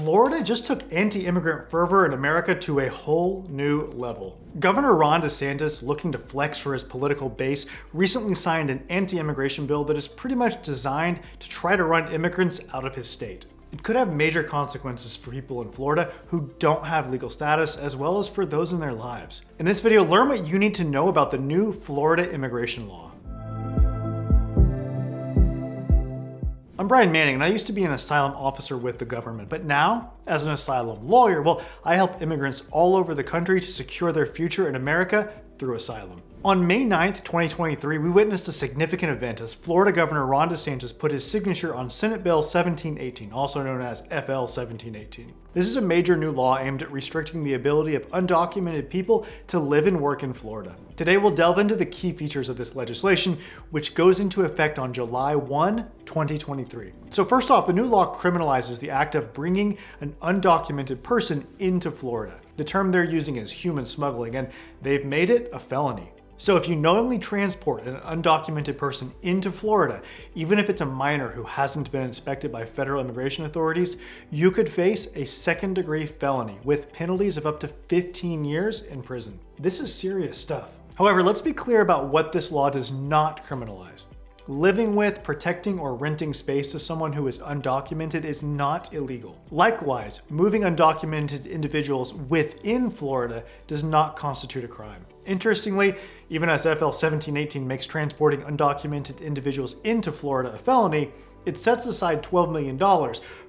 Florida just took anti-immigrant fervor in America to a whole new level. Governor Ron DeSantis, looking to flex for his political base, recently signed an anti-immigration bill that is pretty much designed to try to run immigrants out of his state. It could have major consequences for people in Florida who don't have legal status, as well as for those in their lives. In this video, learn what you need to know about the new Florida immigration law. I'm Brian Manning, and I used to be an asylum officer with the government, but now, as an asylum lawyer, I help immigrants all over the country to secure their future in America through asylum. On May 9th, 2023, we witnessed a significant event as Florida Governor Ron DeSantis put his signature on Senate Bill 1718, also known as FL 1718. This is a major new law aimed at restricting the ability of undocumented people to live and work in Florida. Today, we'll delve into the key features of this legislation, which goes into effect on July 1, 2023. So first off, the new law criminalizes the act of bringing an undocumented person into Florida. The term they're using is human smuggling, and they've made it a felony. So if you knowingly transport an undocumented person into Florida, even if it's a minor who hasn't been inspected by federal immigration authorities, you could face a second-degree felony with penalties of up to 15 years in prison. This is serious stuff. However, let's be clear about what this law does not criminalize. Living with, protecting, or renting space to someone who is undocumented is not illegal. Likewise, moving undocumented individuals within Florida does not constitute a crime. Interestingly, even as FL 1718 makes transporting undocumented individuals into Florida a felony, it sets aside $12 million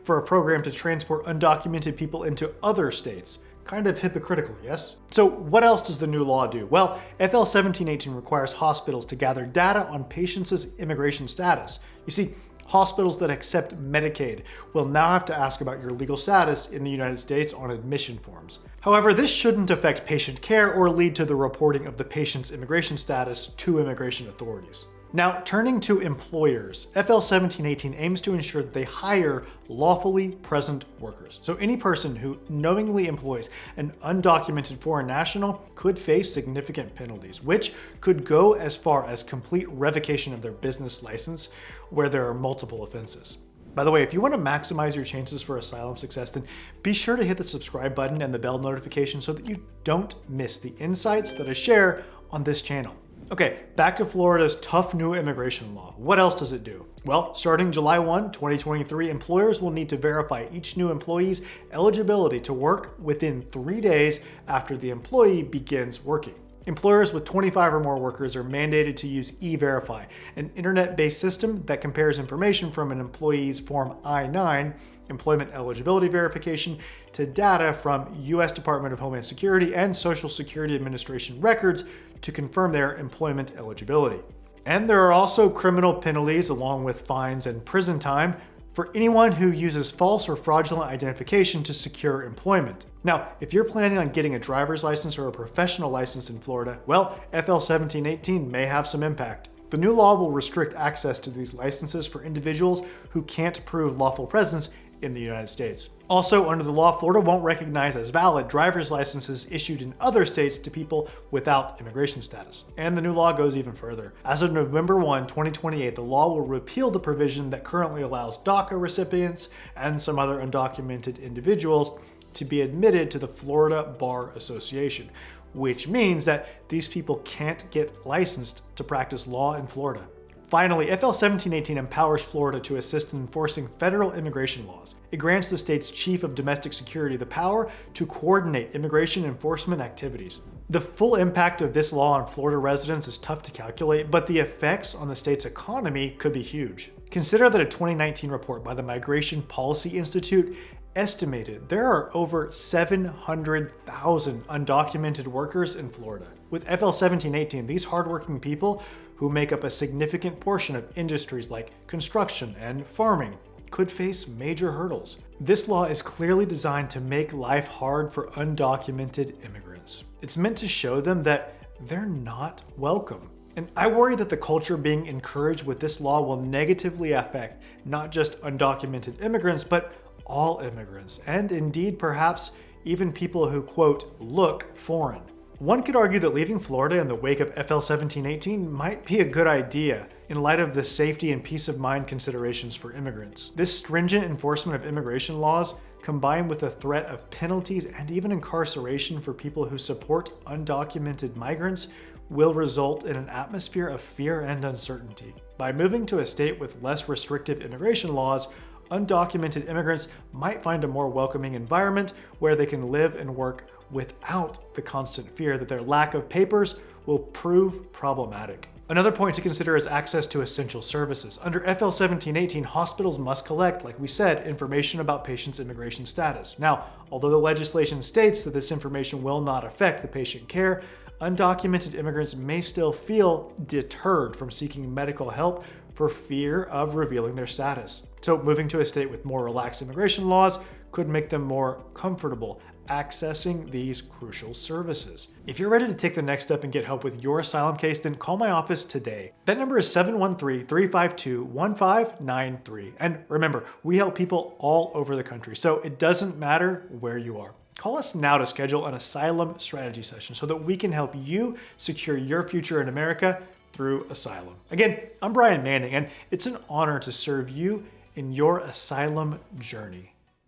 for a program to transport undocumented people into other states. Kind of hypocritical, yes? So what else does the new law do? Well, FL 1718 requires hospitals to gather data on patients' immigration status. You see, hospitals that accept Medicaid will now have to ask about your legal status in the United States on admission forms. However, this shouldn't affect patient care or lead to the reporting of the patient's immigration status to immigration authorities. Now, turning to employers, FL 1718 aims to ensure that they hire lawfully present workers. So any person who knowingly employs an undocumented foreign national could face significant penalties, which could go as far as complete revocation of their business license where there are multiple offenses. By the way, if you want to maximize your chances for asylum success, then be sure to hit the subscribe button and the bell notification so that you don't miss the insights that I share on this channel. Okay, back to Florida's tough new immigration law. What else does it do? Well, starting July 1, 2023, employers will need to verify each new employee's eligibility to work within 3 days after the employee begins working. Employers with 25 or more workers are mandated to use E-Verify, an internet-based system that compares information from an employee's Form I-9, employment eligibility verification, to data from U.S. Department of Homeland Security and Social Security Administration records to confirm their employment eligibility. And there are also criminal penalties along with fines and prison time for anyone who uses false or fraudulent identification to secure employment. Now, if you're planning on getting a driver's license or a professional license in Florida, well, FL 1718 may have some impact. The new law will restrict access to these licenses for individuals who can't prove lawful presence in the United States. Also, under the law, Florida won't recognize as valid driver's licenses issued in other states to people without immigration status. And the new law goes even further. As of November 1, 2028, the law will repeal the provision that currently allows DACA recipients and some other undocumented individuals to be admitted to the Florida Bar Association, which means that these people can't get licensed to practice law in Florida. Finally, FL 1718 empowers Florida to assist in enforcing federal immigration laws. It grants the state's chief of domestic security the power to coordinate immigration enforcement activities. The full impact of this law on Florida residents is tough to calculate, but the effects on the state's economy could be huge. Consider that a 2019 report by the Migration Policy Institute estimated there are over 700,000 undocumented workers in Florida. With FL 1718, these hardworking people, who make up a significant portion of industries like construction and farming, could face major hurdles. This law is clearly designed to make life hard for undocumented immigrants. It's meant to show them that they're not welcome. And I worry that the culture being encouraged with this law will negatively affect not just undocumented immigrants, but all immigrants, and indeed perhaps even people who, quote, look foreign. One could argue that leaving Florida in the wake of FL 1718 might be a good idea in light of the safety and peace of mind considerations for immigrants. This stringent enforcement of immigration laws combined with the threat of penalties and even incarceration for people who support undocumented migrants, will result in an atmosphere of fear and uncertainty. By moving to a state with less restrictive immigration laws, undocumented immigrants might find a more welcoming environment where they can live and work without the constant fear that their lack of papers will prove problematic. Another point to consider is access to essential services. Under FL 1718, hospitals must collect, like we said, information about patients' immigration status. Now, although the legislation states that this information will not affect the patient care, undocumented immigrants may still feel deterred from seeking medical help for fear of revealing their status. So moving to a state with more relaxed immigration laws could make them more comfortable accessing these crucial services. If you're ready to take the next step and get help with your asylum case, then call my office today. That number is 713-352-1593. And remember, we help people all over the country, so it doesn't matter where you are. Call us now to schedule an asylum strategy session so that we can help you secure your future in America through asylum. Again, I'm Brian Manning, and it's an honor to serve you in your asylum journey.